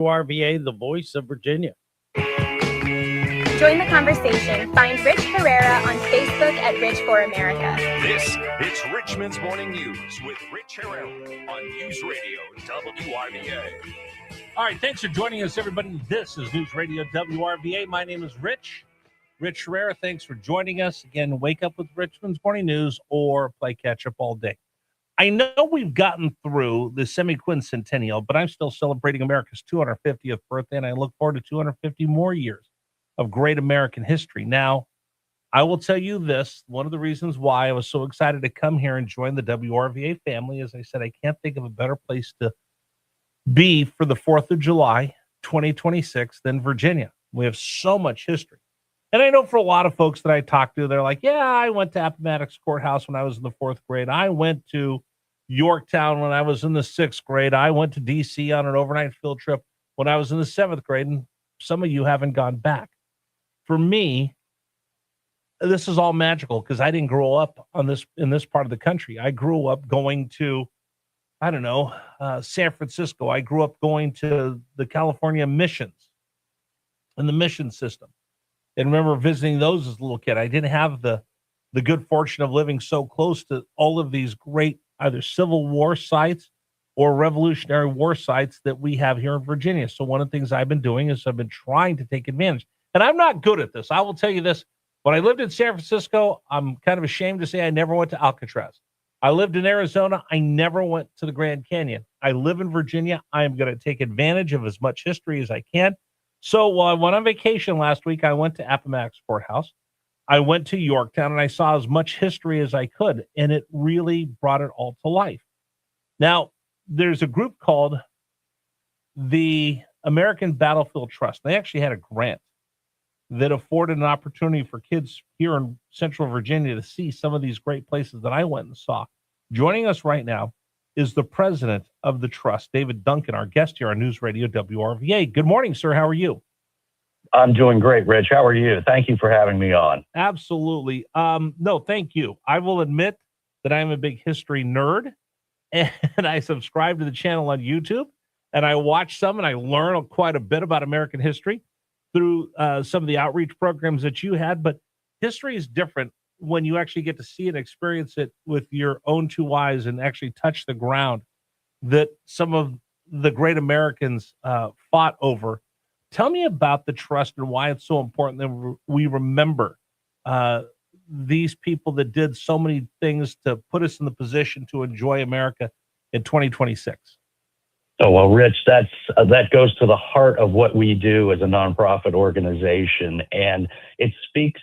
WRVA, the voice of Virginia. Join the conversation. Find Rich Herrera on Facebook at Rich for America. This is Richmond's Morning News with Rich Herrera on News Radio WRVA. All right, thanks for joining us, everybody. This is News Radio WRVA. My name is Rich Herrera. Thanks for joining us. Again, wake up with Richmond's Morning News or play catch-up all day. I know we've gotten through the semi-quincentennial, but I'm still celebrating America's 250th birthday, and I look forward to 250 more years of great American history. Now, I will tell you this, one of the reasons why I was so excited to come here and join the WRVA family, as I said, I can't think of a better place to be for the 4th of July, 2026 than Virginia. We have so much history. And I know for a lot of folks that I talk to, they're like, yeah, I went to Appomattox Courthouse when I was in the 4th grade. I went to Yorktown when I was in the 6th grade. I went to D.C. on an overnight field trip when I was in the 7th grade, and some of you haven't gone back. For me, this is all magical because I didn't grow up in this part of the country. I grew up going to, San Francisco. I grew up going to the California missions and the mission system. And remember visiting those as a little kid. I didn't have the good fortune of living so close to all of these great either Civil War sites or Revolutionary War sites that we have here in Virginia. So one of the things I've been doing is I've been trying to take advantage. And I'm not good at this. I will tell you this. When I lived in San Francisco, I'm kind of ashamed to say I never went to Alcatraz. I lived in Arizona. I never went to the Grand Canyon. I live in Virginia. I am going to take advantage of as much history as I can. So while I went on vacation last week, I went to Appomattox Courthouse. I went to Yorktown, and I saw as much history as I could, and it really brought it all to life. Now, there's a group called the American Battlefield Trust. They actually had a grant that afforded an opportunity for kids here in Central Virginia to see some of these great places that I went and saw. Joining us right now is the president of the trust, David Duncan, our guest here on News Radio WRVA. Good morning, sir. How are you? I'm doing great, Rich. How are you? Thank you for having me on. Absolutely. No, thank you. I will admit that I'm a big history nerd, and I subscribe to the channel on YouTube, and I watch some, and I learn quite a bit about American history through some of the outreach programs that you had. But history is different when you actually get to see and experience it with your own two eyes and actually touch the ground that some of the great Americans fought over. Tell me about the trust and why it's so important that we remember these people that did so many things to put us in the position to enjoy America in 2026. Oh, well, Rich, that goes to the heart of what we do as a nonprofit organization. And it speaks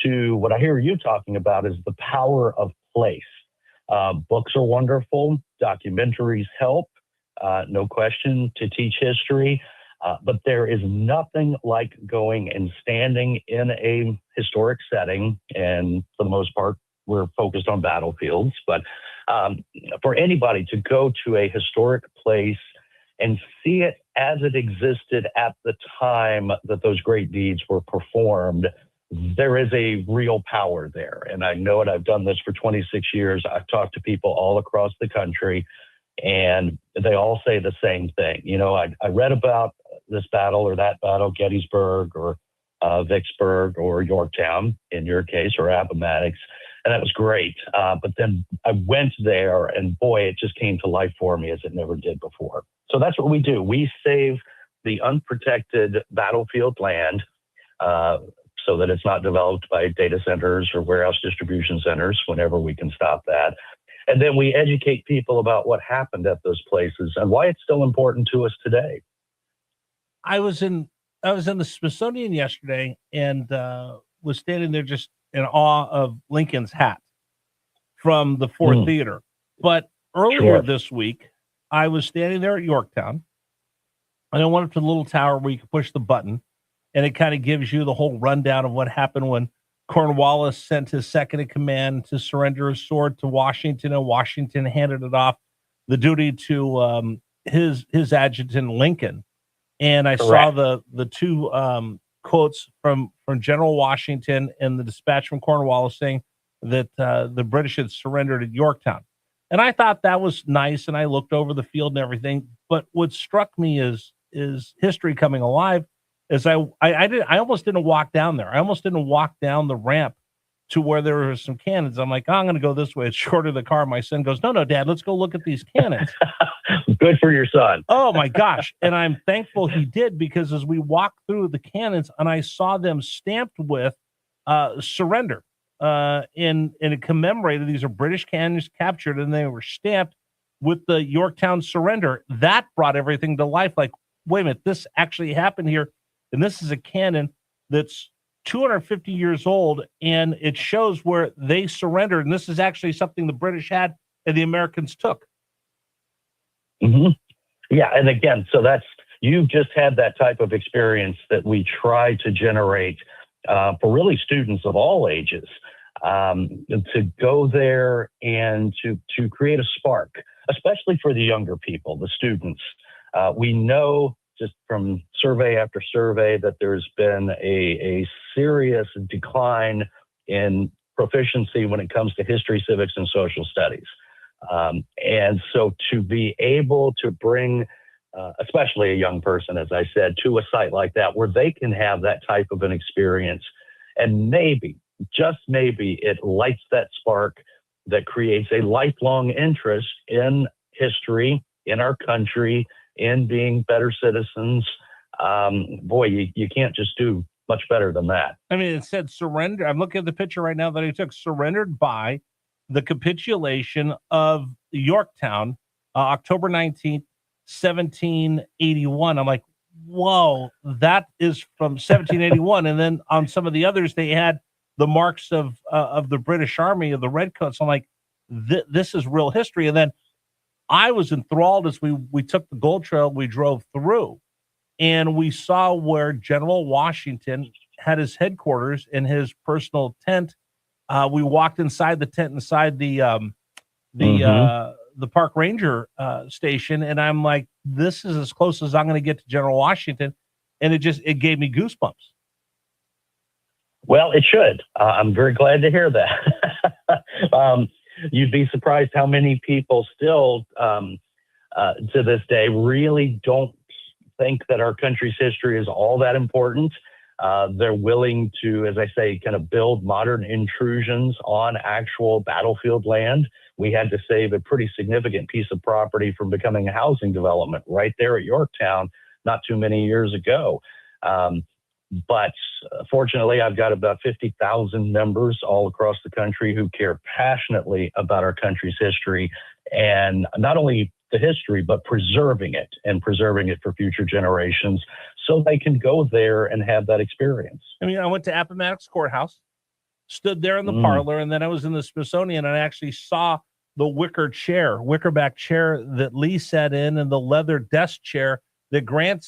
to what I hear you talking about is the power of place. Books are wonderful. Documentaries help, no question, to teach history. But there is nothing like going and standing in a historic setting. And for the most part, we're focused on battlefields. But for anybody to go to a historic place and see it as it existed at the time that those great deeds were performed, there is a real power there. And I know it. I've done this for 26 years. I've talked to people all across the country, and they all say the same thing. You know, I read about this battle or that battle, Gettysburg or Vicksburg or Yorktown, in your case, or Appomattox, and that was great. But then I went there, and boy, it just came to life for me as it never did before. So that's what we do. We save the unprotected battlefield land so that it's not developed by data centers or warehouse distribution centers whenever we can stop that. And then we educate people about what happened at those places and why it's still important to us today. I was in the Smithsonian yesterday and was standing there just in awe of Lincoln's hat from the Ford Theater. But earlier this week, I was standing there at Yorktown, and I went up to the little tower where you can push the button, and it kind of gives you the whole rundown of what happened when Cornwallis sent his second in command to surrender his sword to Washington, and Washington handed it off the duty to his adjutant Lincoln. And I saw the two quotes from General Washington and the dispatch from Cornwallis saying that the British had surrendered at Yorktown. And I thought that was nice, and I looked over the field and everything. But what struck me is is history coming alive. As I almost didn't walk down there. I almost didn't walk down the ramp to where there were some cannons. I'm like, oh, I'm going to go this way. It's shorter the car. My son goes, no, Dad, let's go look at these cannons. Good for your son. Oh my gosh. And I'm thankful he did, because as we walked through the cannons and I saw them stamped with surrender, and it commemorated, these are British cannons captured, and they were stamped with the Yorktown surrender. That brought everything to life. Like, wait a minute, this actually happened here. And this is a cannon that's 250 years old, and it shows where they surrendered. And this is actually something the British had and the Americans took. Mm-hmm. Yeah. And again, so you've just had that type of experience that we try to generate for really students of all ages, to go there and to create a spark, especially for the younger people, the students. We know just from survey after survey that there's been a serious decline in proficiency when it comes to history, civics, and social studies. And so to be able to bring, especially a young person, as I said, to a site like that where they can have that type of an experience, and maybe, just maybe, it lights that spark that creates a lifelong interest in history, in our country, in being better citizens. Boy, you can't just do much better than that. I mean, it said surrender. I'm looking at the picture right now that I took, surrendered by the capitulation of Yorktown, October 19th, 1781. I'm like, whoa, that is from 1781. And then on some of the others, they had the marks of the British Army, of the Redcoats. I'm like, this is real history. And then I was enthralled as we took the Gold Trail. We drove through, and we saw where General Washington had his headquarters in his personal tent. We walked inside the tent, inside the park ranger station, and I'm like, this is as close as I'm going to get to General Washington, and it gave me goosebumps. Well, it should. I'm very glad to hear that. You'd be surprised how many people still, to this day, really don't think that our country's history is all that important. They're willing to, as I say, kind of build modern intrusions on actual battlefield land. We had to save a pretty significant piece of property from becoming a housing development right there at Yorktown not too many years ago. But fortunately, I've got about 50,000 members all across the country who care passionately about our country's history, and not only the history, but preserving it for future generations so they can go there and have that experience. I mean, I went to Appomattox Courthouse, stood there in the parlor, and then I was in the Smithsonian, and I actually saw the wickerback chair that Lee sat in, and the leather desk chair that Grant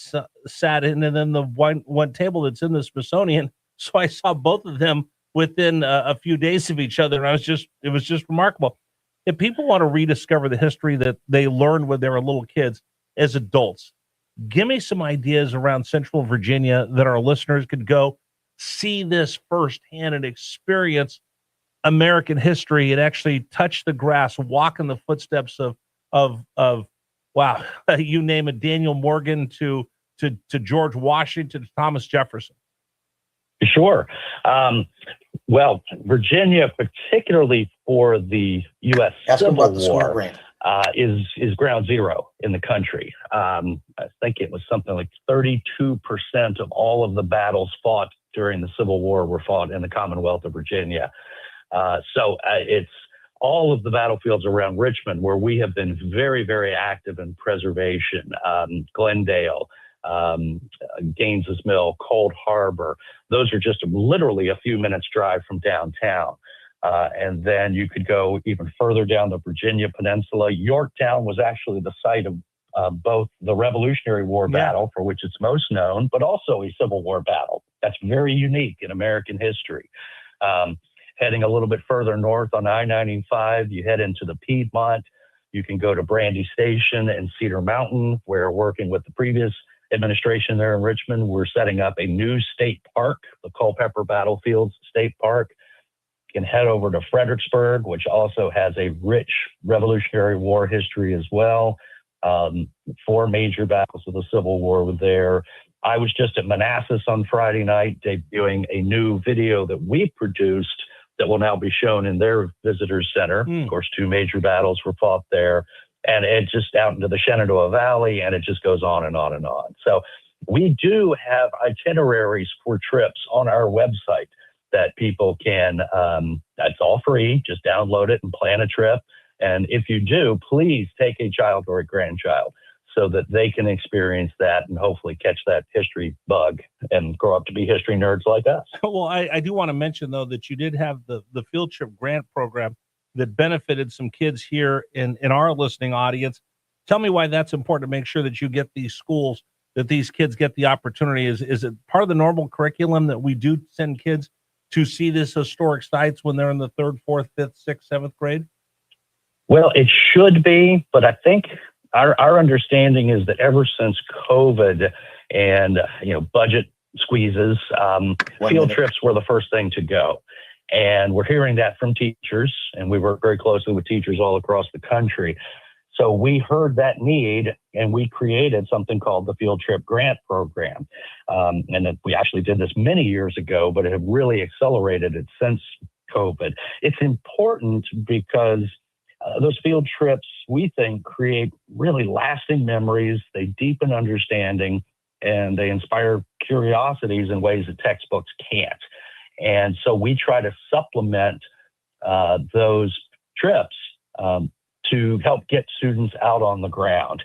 sat in, and then the one table that's in the Smithsonian. So I saw both of them within a few days of each other, and it was just remarkable. If people want to rediscover the history that they learned when they were little kids as adults, give me some ideas around Central Virginia that our listeners could go see this firsthand and experience American history and actually touch the grass, walk in the footsteps of wow, you name it, Daniel Morgan to George Washington to Thomas Jefferson. Sure. Well, Virginia, particularly for the U.S. Civil War, is ground zero in the country. I think it was something like 32% of all of the battles fought during the Civil War were fought in the Commonwealth of Virginia. So it's all of the battlefields around Richmond where we have been very, very active in preservation. Glendale, Gaines's Mill, Cold Harbor. Those are just literally a few minutes drive from downtown. And then you could go even further down the Virginia Peninsula. Yorktown was actually the site of both the Revolutionary War battle, for which it's most known, but also a Civil War battle. That's very unique in American history. Heading a little bit further north on I-95, you head into the Piedmont. You can go to Brandy Station and Cedar Mountain, where working with the previous administration there in Richmond, we're setting up a new state park, the Culpeper Battlefields State Park. You can head over to Fredericksburg, which also has a rich Revolutionary War history as well. 4 major battles of the Civil War were there. I was just at Manassas on Friday night debuting a new video that we produced that will now be shown in their visitor center. Of course, 2 major battles were fought there, and it just out into the Shenandoah Valley, and it just goes on and on and on. So we do have itineraries for trips on our website that people can, that's all free. Just download it and plan a trip. And if you do, please take a child or a grandchild so that they can experience that and hopefully catch that history bug and grow up to be history nerds like us. Well, I do want to mention, though, that you did have the field trip grant program that benefited some kids here in our listening audience. Tell me why that's important to make sure that you get these schools, that these kids get the opportunity. Is it part of the normal curriculum that we do send kids to see these historic sites when they're in the 3rd, 4th, 5th, 6th, 7th grade? Well, it should be, but I think our understanding is that ever since COVID and budget squeezes, field trips were the first thing to go. And we're hearing that from teachers, and we work very closely with teachers all across the country. So we heard that need, and we created something called the Field Trip Grant Program. And we actually did this many years ago, but have really accelerated it since COVID. It's important because those field trips, we think, create really lasting memories. They deepen understanding, and they inspire curiosities in ways that textbooks can't. And so we try to supplement those trips to help get students out on the ground.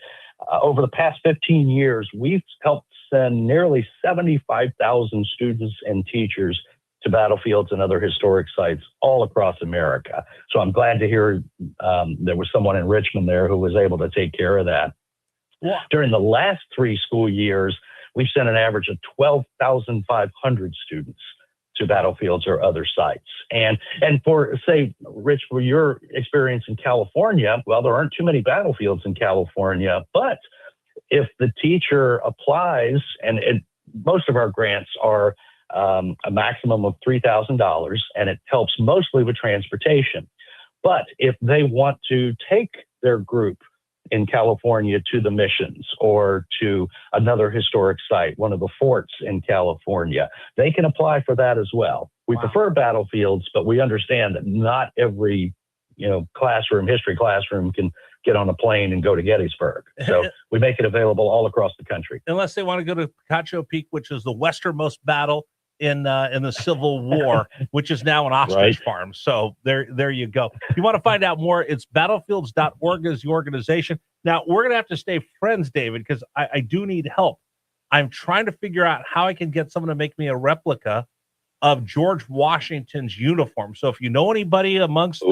Over the past 15 years, we've helped send nearly 75,000 students and teachers to battlefields and other historic sites all across America. So I'm glad to hear there was someone in Richmond there who was able to take care of that. Yeah. During the last 3 school years, we've sent an average of 12,500 students to battlefields or other sites. And for, say, Rich, for your experience in California, well, there aren't too many battlefields in California, but if the teacher applies, and most of our grants are a maximum of $3,000, and it helps mostly with transportation. But if they want to take their group in California to the missions or to another historic site, one of the forts in California, they can apply for that as well. We prefer battlefields, but we understand that not every history classroom can get on a plane and go to Gettysburg. So we make it available all across the country. Unless they want to go to Cacho Peak, which is the westernmost battle in the Civil War, which is now an ostrich farm. So there you go. If you want to find out more, it's battlefields.org is the organization. Now, we're going to have to stay friends, David, because I do need help. I'm trying to figure out how I can get someone to make me a replica of George Washington's uniform. So if you know anybody amongst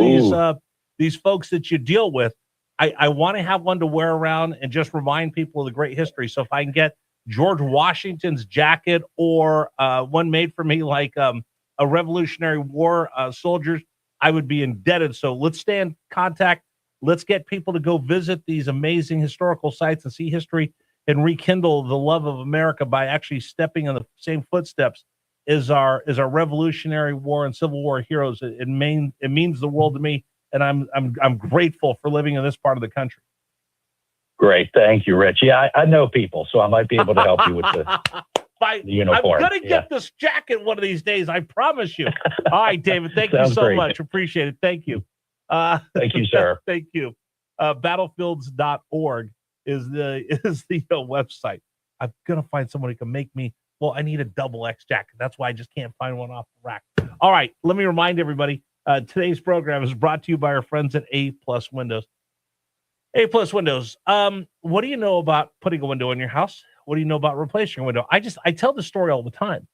these folks that you deal with, I want to have one to wear around and just remind people of the great history. So if I can get George Washington's jacket or one made for me like a Revolutionary War soldiers, I would be indebted. So let's stay in contact. Let's get people to go visit these amazing historical sites and see history and rekindle the love of America by actually stepping in the same footsteps as our Revolutionary War and Civil War heroes. It means the world to me, and I'm grateful for living in this part of the country. Great. Thank you, Rich. Yeah, I know people, so I might be able to help you with the uniform. I'm going to get this jacket one of these days. I promise you. All right, David. Thank you so much. Appreciate it. Thank you. Thank you, sir. Thank you. Battlefields.org is the website. I'm going to find someone who can make me. Well, I need a double X jacket. That's why I just can't find one off the rack. All right. Let me remind everybody, today's program is brought to you by our friends at A+ Windows. A+ Windows. What do you know about putting a window in your house? What do you know about replacing a window? I tell the story all the time.